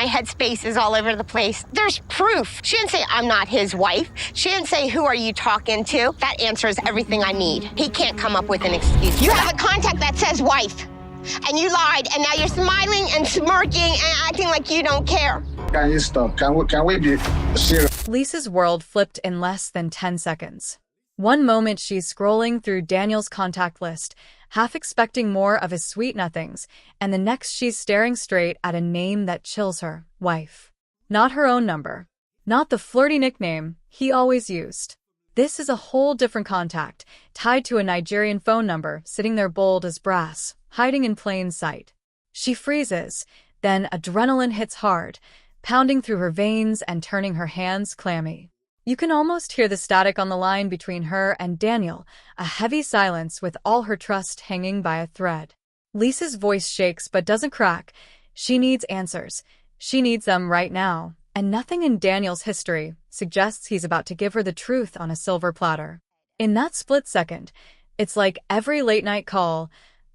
my headspace is all over the place. There's proof. She didn't say, I'm not his wife. She didn't say, who are you talking to? That answers everything I need. He can't come up with an excuse. You have a contact that says wife, and you lied, and now you're smiling and smirking and acting like you don't care. Can you stop? Can we be serious? Lisa's world flipped in less than 10 seconds. One moment she's scrolling through Daniel's contact list, half expecting more of his sweet nothings, and the next she's staring straight at a name that chills her, wife. Not her own number. Not the flirty nickname he always used. This is a whole different contact, tied to a Nigerian phone number sitting there bold as brass, hiding in plain sight. She freezes, then adrenaline hits hard, pounding through her veins and turning her hands clammy. You can almost hear the static on the line between her and Daniel, a heavy silence with all her trust hanging by a thread. Lisa's voice shakes but doesn't crack. She needs answers. She needs them right now, and nothing in Daniel's history suggests he's about to give her the truth on a silver platter. In that split second, it's like every late-night call,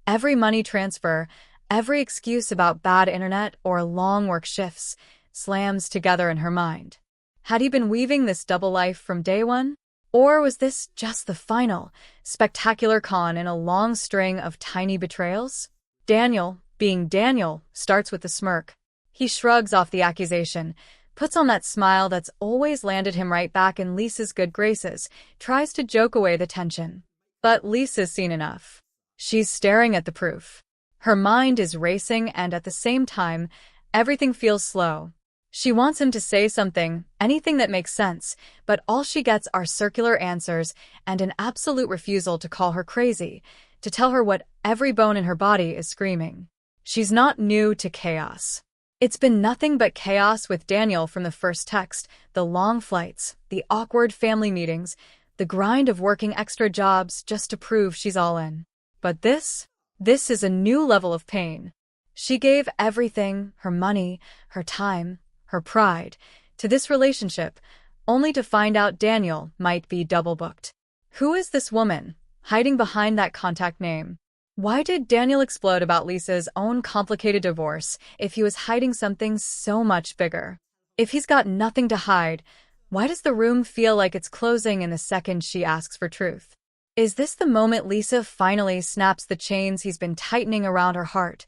every money transfer, every excuse about bad internet or long work shifts slams together in her mind. Had he been weaving this double life from day one? Or was this just the final, spectacular con in a long string of tiny betrayals? Daniel, being Daniel, starts with a smirk. He shrugs off the accusation, puts on that smile that's always landed him right back in Lisa's good graces, tries to joke away the tension. But Lisa's seen enough. She's staring at the proof. Her mind is racing, and at the same time, everything feels slow. She wants him to say something, anything that makes sense, but all she gets are circular answers and an absolute refusal to call her crazy, to tell her what every bone in her body is screaming. She's not new to chaos. It's been nothing but chaos with Daniel from the first text, the long flights, the awkward family meetings, the grind of working extra jobs just to prove she's all in. But this is a new level of pain. She gave everything, her money, her time, her pride, to this relationship, only to find out Daniel might be double-booked. Who is this woman, hiding behind that contact name? Why did Daniel explode about Lisa's own complicated divorce if he was hiding something so much bigger? If he's got nothing to hide, why does the room feel like it's closing in the second she asks for truth? Is this the moment Lisa finally snaps the chains he's been tightening around her heart?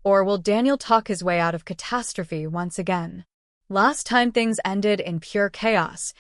Or will Daniel talk his way out of catastrophe once again? Last time things ended in pure chaos.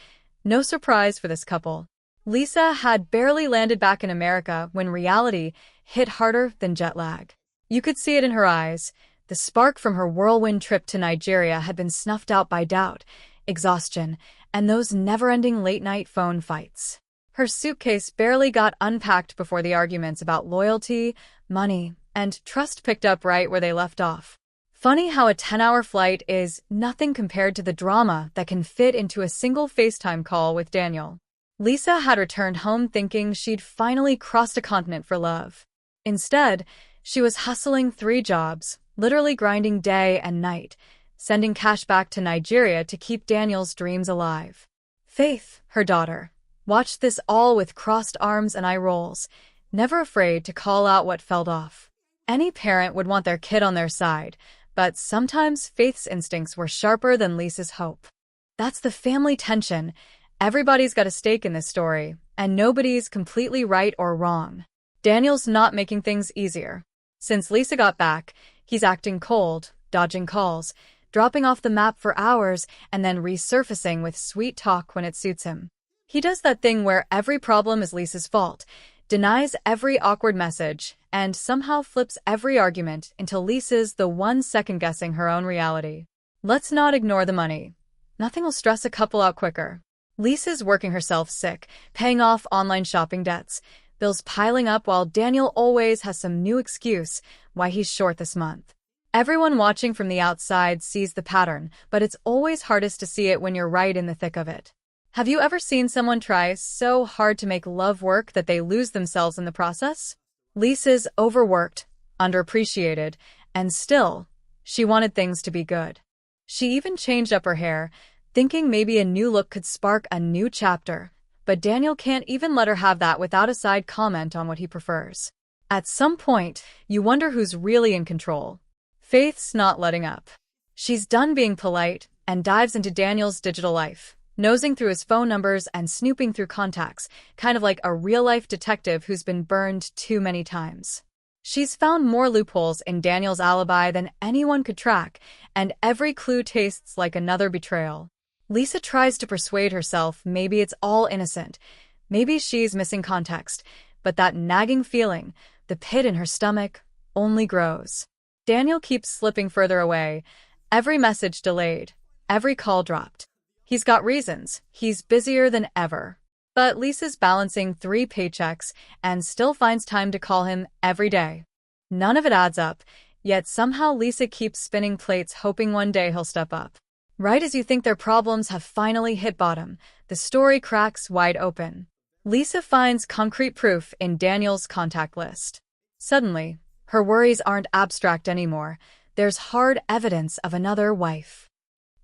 No surprise for this couple. Lisa had barely landed back in America when reality hit harder than jet lag. You could see it in her eyes. The spark from her whirlwind trip to Nigeria had been snuffed out by doubt, exhaustion, and those never-ending late-night phone fights. Her suitcase barely got unpacked before the arguments about loyalty, money, and trust picked up right where they left off. Funny how a 10-hour flight is nothing compared to the drama that can fit into a single FaceTime call with Daniel. Lisa had returned home thinking she'd finally crossed a continent for love. Instead, she was hustling 3 jobs, literally grinding day and night, sending cash back to Nigeria to keep Daniel's dreams alive. Faith, her daughter, watched this all with crossed arms and eye rolls, never afraid to call out what felt off. Any parent would want their kid on their side, but sometimes Faith's instincts were sharper than Lisa's hope. That's the family tension. Everybody's got a stake in this story, and nobody's completely right or wrong. Daniel's not making things easier. Since Lisa got back, he's acting cold, dodging calls, dropping off the map for hours, and then resurfacing with sweet talk when it suits him. He does that thing where every problem is Lisa's fault, denies every awkward message, and somehow flips every argument until Lisa's the one second-guessing her own reality. Let's not ignore the money. Nothing will stress a couple out quicker. Lisa's working herself sick, paying off online shopping debts, bills piling up while Daniel always has some new excuse why he's short this month. Everyone watching from the outside sees the pattern, but it's always hardest to see it when you're right in the thick of it. Have you ever seen someone try so hard to make love work that they lose themselves in the process? Lisa's overworked, underappreciated, and still, she wanted things to be good. She even changed up her hair, thinking maybe a new look could spark a new chapter. But Daniel can't even let her have that without a side comment on what he prefers. At some point, you wonder who's really in control. Faith's not letting up. She's done being polite and dives into Daniel's digital life, nosing through his phone numbers and snooping through contacts, kind of like a real-life detective who's been burned too many times. She's found more loopholes in Daniel's alibi than anyone could track, and every clue tastes like another betrayal. Lisa tries to persuade herself maybe it's all innocent, maybe she's missing context, but that nagging feeling, the pit in her stomach, only grows. Daniel keeps slipping further away, every message delayed, every call dropped. He's got reasons, he's busier than ever. But Lisa's balancing 3 paychecks and still finds time to call him every day. None of it adds up, yet somehow Lisa keeps spinning plates hoping one day he'll step up. Right as you think their problems have finally hit bottom, the story cracks wide open. Lisa finds concrete proof in Daniel's contact list. Suddenly, her worries aren't abstract anymore. There's hard evidence of another wife.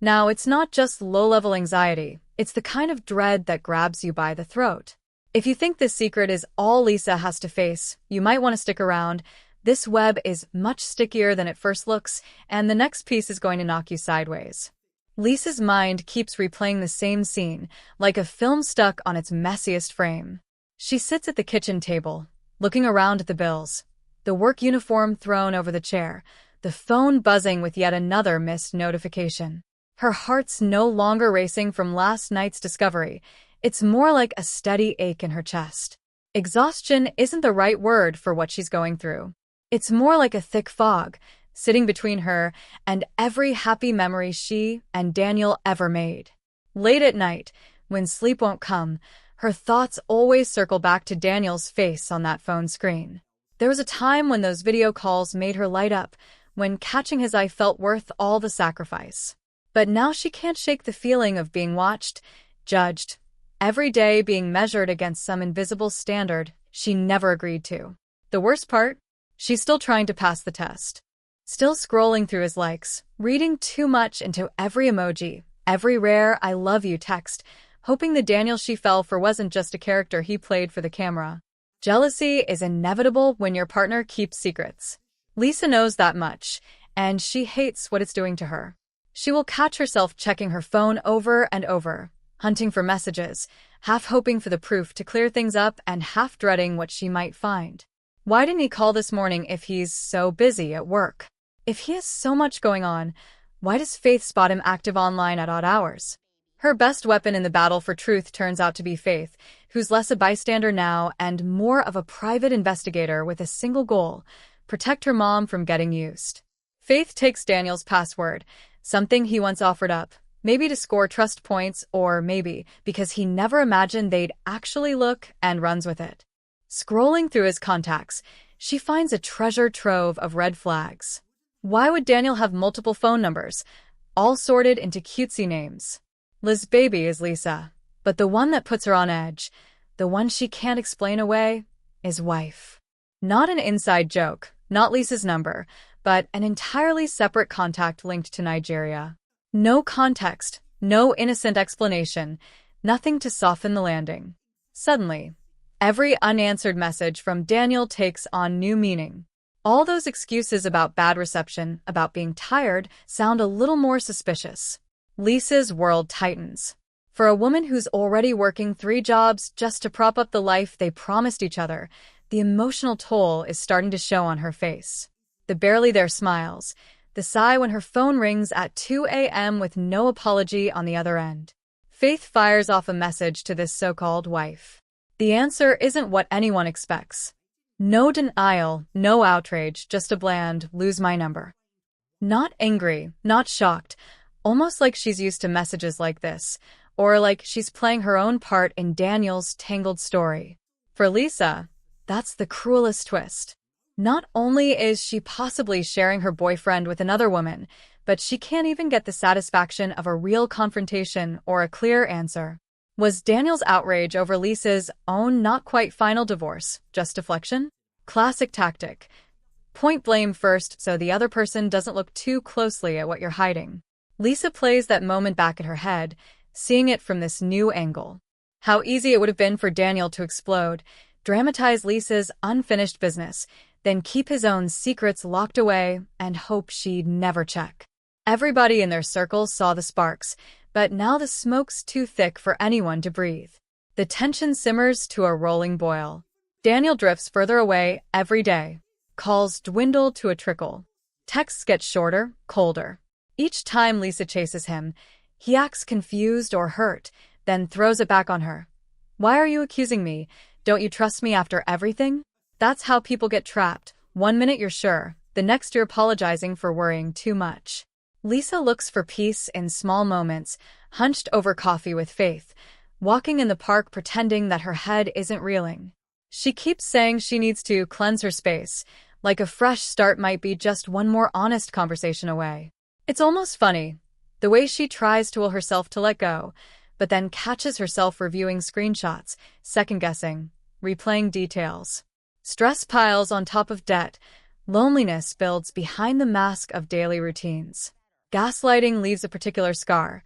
Now, it's not just low-level anxiety. It's the kind of dread that grabs you by the throat. If you think this secret is all Lisa has to face, you might want to stick around. This web is much stickier than it first looks, and the next piece is going to knock you sideways. Lisa's mind keeps replaying the same scene, like a film stuck on its messiest frame. She sits at the kitchen table, looking around at the bills, the work uniform thrown over the chair, the phone buzzing with yet another missed notification. Her heart's no longer racing from last night's discovery. It's more like a steady ache in her chest. Exhaustion isn't the right word for what she's going through. It's more like a thick fog, sitting between her and every happy memory she and Daniel ever made. Late at night, when sleep won't come, her thoughts always circle back to Daniel's face on that phone screen. There was a time when those video calls made her light up, when catching his eye felt worth all the sacrifice. But now she can't shake the feeling of being watched, judged, every day being measured against some invisible standard she never agreed to. The worst part? She's still trying to pass the test. Still scrolling through his likes, reading too much into every emoji, every rare "I love you" text, hoping the Daniel she fell for wasn't just a character he played for the camera. Jealousy is inevitable when your partner keeps secrets. Lisa knows that much, and she hates what it's doing to her. She will catch herself checking her phone over and over, hunting for messages, half hoping for the proof to clear things up and half dreading what she might find. Why didn't he call this morning if he's so busy at work? If he has so much going on, why does Faith spot him active online at odd hours? Her best weapon in the battle for truth turns out to be Faith, who's less a bystander now and more of a private investigator with a single goal: protect her mom from getting used. Faith takes Daniel's password, something he once offered up, maybe to score trust points or maybe because he never imagined they'd actually look, and runs with it. Scrolling through his contacts, she finds a treasure trove of red flags. Why would Daniel have multiple phone numbers, all sorted into cutesy names? Liz Baby is Lisa, but the one that puts her on edge, the one she can't explain away, is wife. Not an inside joke, not Lisa's number, but an entirely separate contact linked to Nigeria. No context, no innocent explanation, nothing to soften the landing. Suddenly, every unanswered message from Daniel takes on new meaning. All those excuses about bad reception, about being tired, sound a little more suspicious. Lisa's world tightens. For a woman who's already working 3 jobs just to prop up the life they promised each other, the emotional toll is starting to show on her face. The barely there smiles, the sigh when her phone rings at 2 a.m. with no apology on the other end. Faith fires off a message to this so-called wife. The answer isn't what anyone expects. No denial, no outrage, just a bland, "lose my number." Not angry, not shocked, almost like she's used to messages like this, or like she's playing her own part in Daniel's tangled story. For Lisa, that's the cruelest twist. Not only is she possibly sharing her boyfriend with another woman, but she can't even get the satisfaction of a real confrontation or a clear answer. Was Daniel's outrage over Lisa's own not-quite-final divorce just deflection? Classic tactic. Point blame first so the other person doesn't look too closely at what you're hiding. Lisa plays that moment back in her head, seeing it from this new angle. How easy it would have been for Daniel to explode, dramatize Lisa's unfinished business, then keep his own secrets locked away and hope she'd never check. Everybody in their circle saw the sparks, but now the smoke's too thick for anyone to breathe. The tension simmers to a rolling boil. Daniel drifts further away every day. Calls dwindle to a trickle. Texts get shorter, colder. Each time Lisa chases him, he acts confused or hurt, then throws it back on her. Why are you accusing me? Don't you trust me after everything? That's how people get trapped. One minute you're sure, the next you're apologizing for worrying too much. Lisa looks for peace in small moments, hunched over coffee with Faith, walking in the park pretending that her head isn't reeling. She keeps saying she needs to cleanse her space, like a fresh start might be just one more honest conversation away. It's almost funny, the way she tries to will herself to let go, but then catches herself reviewing screenshots, second-guessing, replaying details. Stress piles on top of debt. Loneliness builds behind the mask of daily routines. Gaslighting leaves a particular scar.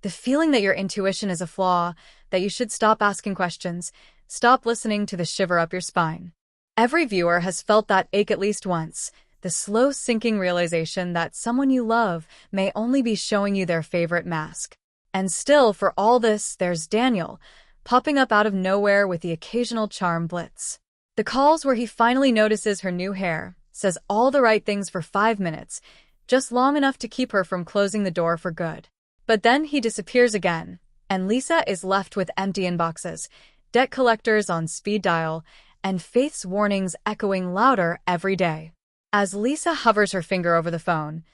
The feeling that your intuition is a flaw, that you should stop asking questions, stop listening to the shiver up your spine. Every viewer has felt that ache at least once, the slow sinking realization that someone you love may only be showing you their favorite mask. And still, for all this, there's Daniel, popping up out of nowhere with the occasional charm blitz. The calls where he finally notices her new hair, says all the right things for 5 minutes, just long enough to keep her from closing the door for good. But then he disappears again, and Lisa is left with empty inboxes, debt collectors on speed dial, and Faith's warnings echoing louder every day. As Lisa hovers her finger over the phone,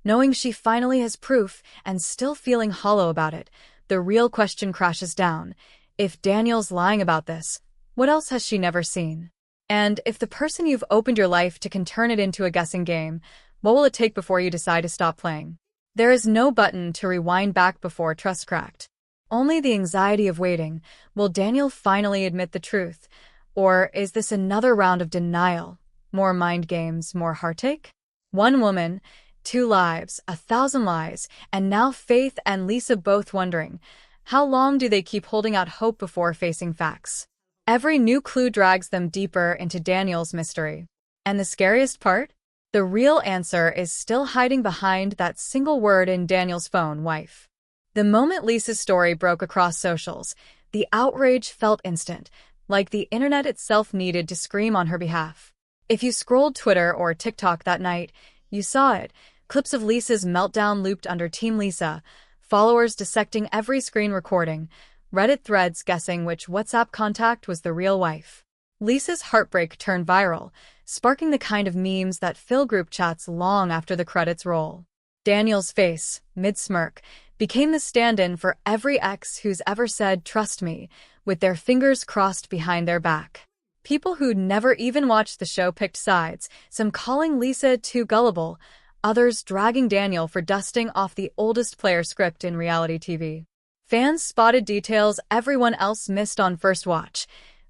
knowing she finally has proof and still feeling hollow about it, the real question crashes down. If Daniel's lying about this, what else has she never seen? And if the person you've opened your life to can turn it into a guessing game, what will it take before you decide to stop playing? There is no button to rewind back before trust cracked. Only the anxiety of waiting. Will Daniel finally admit the truth? Or is this another round of denial? More mind games, more heartache? One woman, 2 lives, 1,000 lies, and now Faith and Lisa both wondering, how long do they keep holding out hope before facing facts? Every new clue drags them deeper into Daniel's mystery. And the scariest part? The real answer is still hiding behind that single word in Daniel's phone, wife. The moment Lisa's story broke across socials, the outrage felt instant, like the internet itself needed to scream on her behalf. If you scrolled Twitter or TikTok that night, you saw it. Clips of Lisa's meltdown looped under Team Lisa, followers dissecting every screen recording, Reddit threads guessing which WhatsApp contact was the real wife. Lisa's heartbreak turned viral, sparking the kind of memes that fill group chats long after the credits roll. Daniel's face, mid-smirk, became the stand-in for every ex who's ever said, "Trust me," with their fingers crossed behind their back. People who'd never even watched the show picked sides, some calling Lisa too gullible, others dragging Daniel for dusting off the oldest player script in reality TV. Fans spotted details everyone else missed on first watch.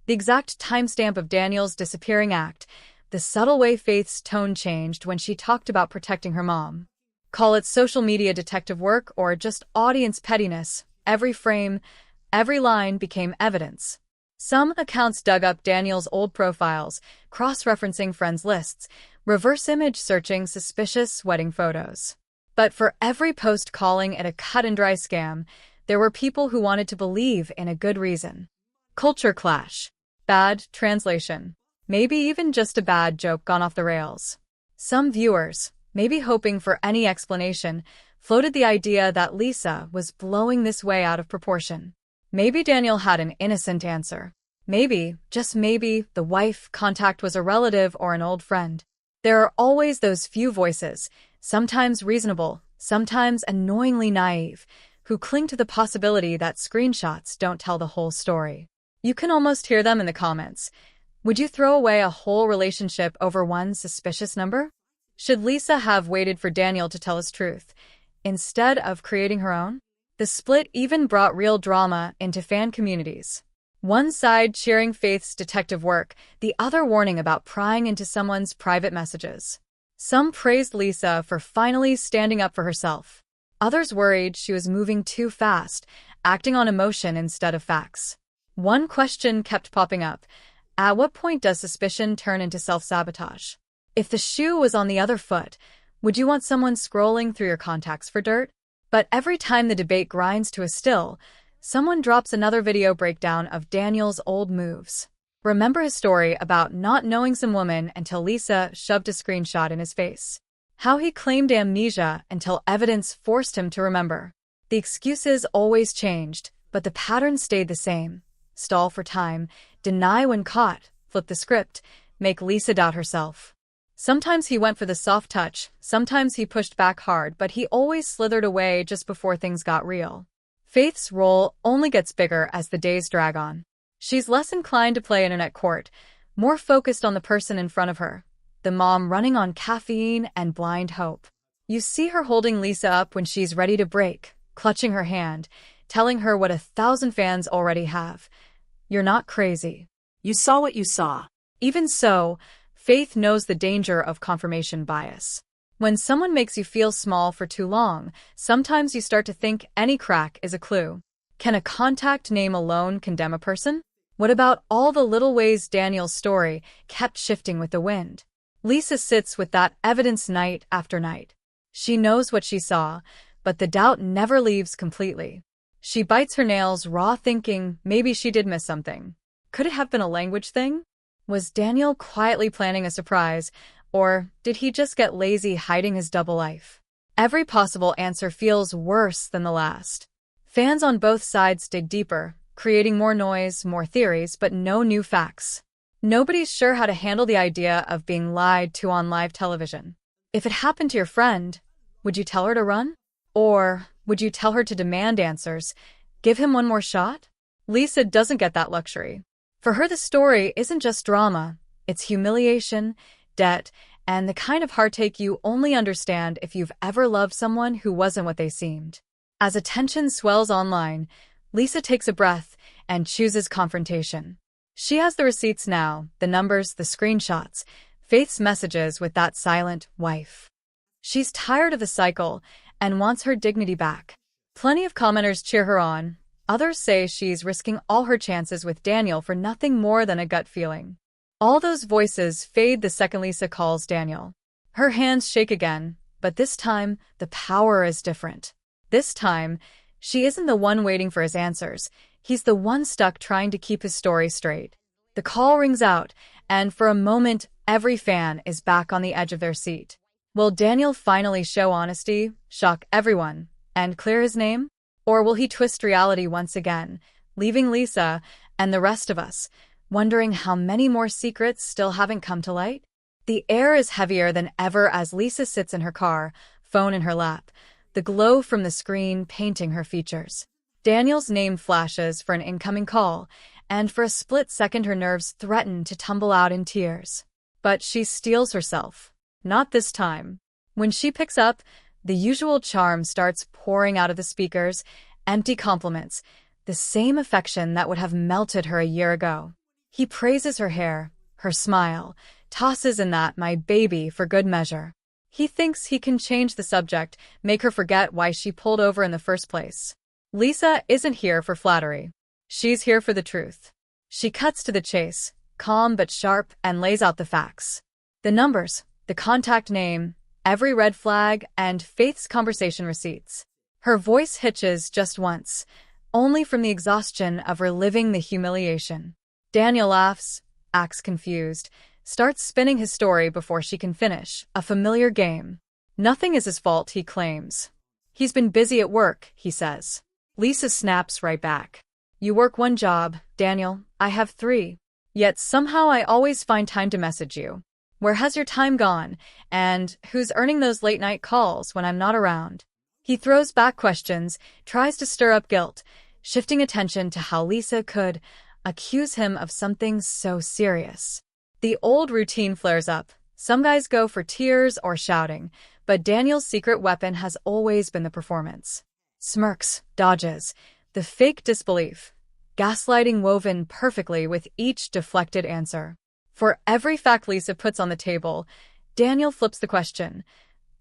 The exact timestamp of Daniel's disappearing act, the subtle way Faith's tone changed when she talked about protecting her mom. Call it social media detective work or just audience pettiness, every frame, every line became evidence. Some accounts dug up Daniel's old profiles, cross-referencing friends' lists, reverse image searching suspicious wedding photos. But for every post calling it a cut-and-dry scam, there were people who wanted to believe in a good reason. Culture clash. Bad translation. Maybe even just a bad joke gone off the rails. Some viewers, maybe hoping for any explanation, floated the idea that Lisa was blowing this way out of proportion. Maybe Daniel had an innocent answer. Maybe, just maybe, the wife contact was a relative or an old friend. There are always those few voices, sometimes reasonable, sometimes annoyingly naive, who cling to the possibility that screenshots don't tell the whole story. You can almost hear them in the comments. Would you throw away a whole relationship over one suspicious number? Should Lisa have waited for Daniel to tell his truth, instead of creating her own? The split even brought real drama into fan communities. One side cheering Faith's detective work, the other warning about prying into someone's private messages. Some praised Lisa for finally standing up for herself. Others worried she was moving too fast, acting on emotion instead of facts. One question kept popping up. At what point does suspicion turn into self-sabotage? If the shoe was on the other foot, Would you want someone scrolling through your contacts for dirt? But every time the debate grinds to a still, someone drops another video breakdown of Daniel's old moves. Remember his story about not knowing some woman until Lisa shoved a screenshot in his face? How he claimed amnesia until evidence forced him to remember. The excuses always changed, but the pattern stayed the same. Stall for time, deny when caught, flip the script, make Lisa doubt herself. Sometimes he went for the soft touch, sometimes he pushed back hard, but he always slithered away just before things got real. Faith's role only gets bigger as the days drag on. She's less inclined to play internet court, more focused on the person in front of her, the mom running on caffeine and blind hope. You see her holding Lisa up when she's ready to break, clutching her hand, telling her what 1,000 fans already have. You're not crazy. You saw what you saw. Even so, Faith knows the danger of confirmation bias. When someone makes you feel small for too long, sometimes you start to think any crack is a clue. Can a contact name alone condemn a person? What about all the little ways Daniel's story kept shifting with the wind? Lisa sits with that evidence night after night. She knows what she saw, but the doubt never leaves completely. She bites her nails raw, thinking maybe she did miss something. Could it have been a language thing? Was Daniel quietly planning a surprise, or did he just get lazy hiding his double life? Every possible answer feels worse than the last. Fans on both sides dig deeper, creating more noise, more theories, but no new facts. Nobody's sure how to handle the idea of being lied to on live television. If it happened to your friend, would you tell her to run? Or would you tell her to demand answers, give him one more shot? Lisa doesn't get that luxury. For her, the story isn't just drama, it's humiliation, debt, and the kind of heartache you only understand if you've ever loved someone who wasn't what they seemed. As attention swells online, Lisa takes a breath and chooses confrontation. She has the receipts now, the numbers, the screenshots, Faith's messages with that silent wife. She's tired of the cycle and wants her dignity back. Plenty of commenters cheer her on. Others say she's risking all her chances with Daniel for nothing more than a gut feeling. All those voices fade the second Lisa calls Daniel. Her hands shake again, but this time the power is different. This time, she isn't the one waiting for his answers. He's the one stuck trying to keep his story straight. The call rings out, and for a moment, every fan is back on the edge of their seat. Will Daniel finally show honesty, shock everyone, and clear his name? Or will he twist reality once again, leaving Lisa and the rest of us wondering how many more secrets still haven't come to light? The air is heavier than ever as Lisa sits in her car, phone in her lap, the glow from the screen painting her features. Daniel's name flashes for an incoming call, and for a split second her nerves threaten to tumble out in tears. But she steels herself. Not this time. When she picks up, the usual charm starts pouring out of the speakers, empty compliments, the same affection that would have melted her a year ago. He praises her hair, her smile, tosses in that "my baby" for good measure. He thinks he can change the subject, make her forget why she pulled over in the first place. Lisa isn't here for flattery. She's here for the truth. She cuts to the chase, calm but sharp, and lays out the facts. The numbers, the contact name, every red flag, and Faith's conversation receipts. Her voice hitches just once, only from the exhaustion of reliving the humiliation. Daniel laughs, acts confused, starts spinning his story before she can finish, a familiar game. Nothing is his fault, he claims. He's been busy at work, he says. Lisa snaps right back. You work one job, Daniel, I have 3. Yet somehow I always find time to message you. Where has your time gone? And who's earning those late-night calls when I'm not around? He throws back questions, tries to stir up guilt, shifting attention to how Lisa could accuse him of something so serious. The old routine flares up. Some guys go for tears or shouting, but Daniel's secret weapon has always been the performance. Smirks, dodges, the fake disbelief, gaslighting woven perfectly with each deflected answer. For every fact Lisa puts on the table, Daniel flips the question.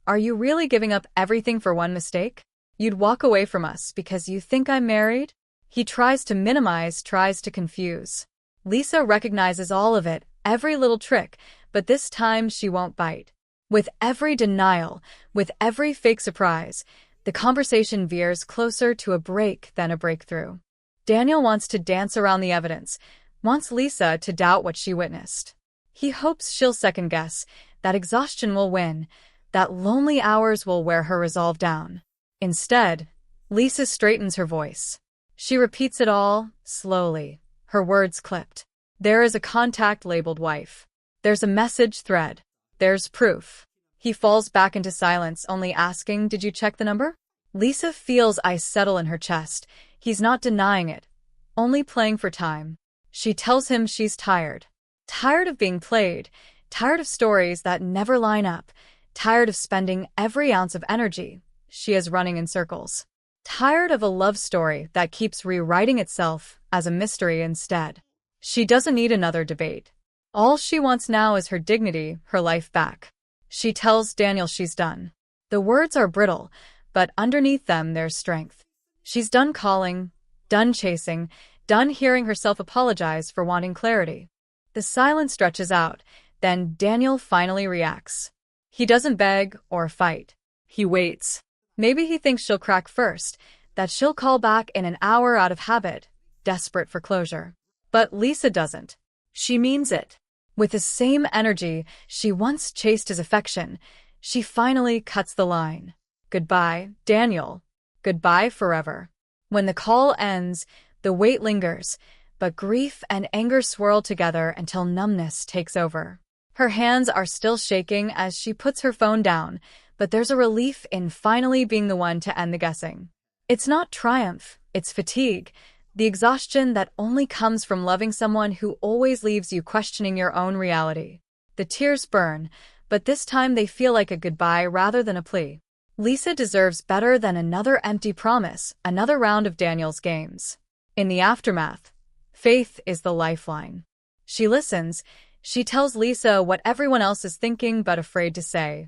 Are you really giving up everything for one mistake? You'd walk away from us because you think I'm married? He tries to minimize, tries to confuse. Lisa recognizes all of it, every little trick, but this time she won't bite. With every denial, with every fake surprise, the conversation veers closer to a break than a breakthrough. Daniel wants to dance around the evidence, wants Lisa to doubt what she witnessed. He hopes she'll second-guess, that exhaustion will win, that lonely hours will wear her resolve down. Instead, Lisa straightens her voice. She repeats it all, slowly, her words clipped. There is a contact labeled wife. There's a message thread. There's proof. He falls back into silence, only asking, "Did you check the number?" Lisa feels ice settle in her chest. He's not denying it, only playing for time. She tells him she's tired. Tired of being played, tired of stories that never line up, tired of spending every ounce of energy she is running in circles. Tired of a love story that keeps rewriting itself as a mystery instead. She doesn't need another debate. All she wants now is her dignity, her life back. She tells Daniel she's done. The words are brittle, but underneath them there's strength. She's done calling, done chasing, done hearing herself apologize for wanting clarity. The silence stretches out, then Daniel finally reacts. He doesn't beg or fight. He waits. Maybe he thinks she'll crack first, that she'll call back in an hour out of habit, desperate for closure. But Lisa doesn't. She means it. With the same energy she once chased his affection, she finally cuts the line. Goodbye, Daniel. Goodbye forever. When the call ends, the weight lingers, but grief and anger swirl together until numbness takes over. Her hands are still shaking as she puts her phone down, but there's a relief in finally being the one to end the guessing. It's not triumph, it's fatigue, the exhaustion that only comes from loving someone who always leaves you questioning your own reality. The tears burn, but this time they feel like a goodbye rather than a plea. Lisa deserves better than another empty promise, another round of Daniel's games. In the aftermath, faith is the lifeline. She listens. She tells Lisa what everyone else is thinking but afraid to say.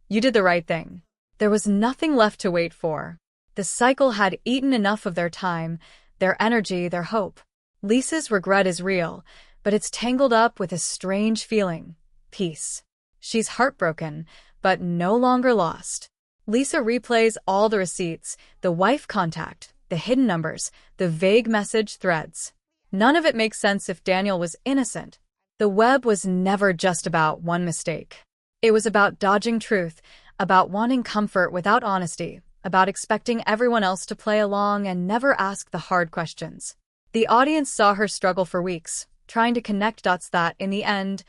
You did the right thing. There was nothing left to wait for. The cycle had eaten enough of their time, their energy, their hope. Lisa's regret is real, but it's tangled up with a strange feeling. Peace. She's heartbroken, but no longer lost. Lisa replays all the receipts, the wife contact, the hidden numbers, the vague message threads. None of it makes sense if Daniel was innocent. The web was never just about one mistake. It was about dodging truth, about wanting comfort without honesty, about expecting everyone else to play along and never ask the hard questions. The audience saw her struggle for weeks, trying to connect dots that, in the end,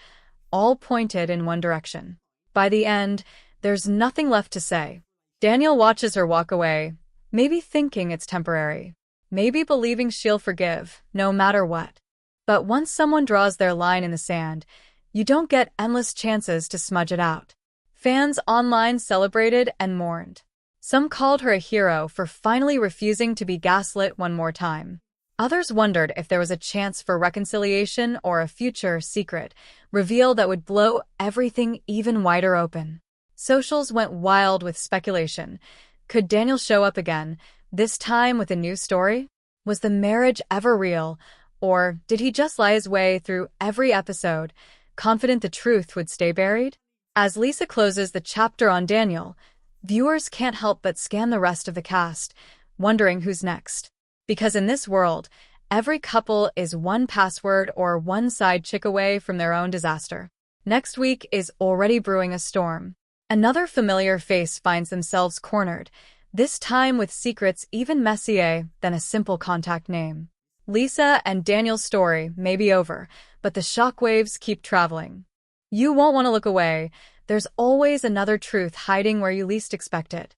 all pointed in one direction. By the end, there's nothing left to say. Daniel watches her walk away, maybe thinking it's temporary, maybe believing she'll forgive, no matter what. But once someone draws their line in the sand, you don't get endless chances to smudge it out. Fans online celebrated and mourned. Some called her a hero for finally refusing to be gaslit one more time. Others wondered if there was a chance for reconciliation or a future secret reveal that would blow everything even wider open. Socials went wild with speculation. Could Daniel show up again, this time with a new story? Was the marriage ever real, or did he just lie his way through every episode, confident the truth would stay buried? As Lisa closes the chapter on Daniel, viewers can't help but scan the rest of the cast, wondering who's next. Because in this world, every couple is one password or one side chick away from their own disaster. Next week is already brewing a storm. Another familiar face finds themselves cornered, this time with secrets even messier than a simple contact name. Lisa and Daniel's story may be over, but the shockwaves keep traveling. You won't want to look away. There's always another truth hiding where you least expect it.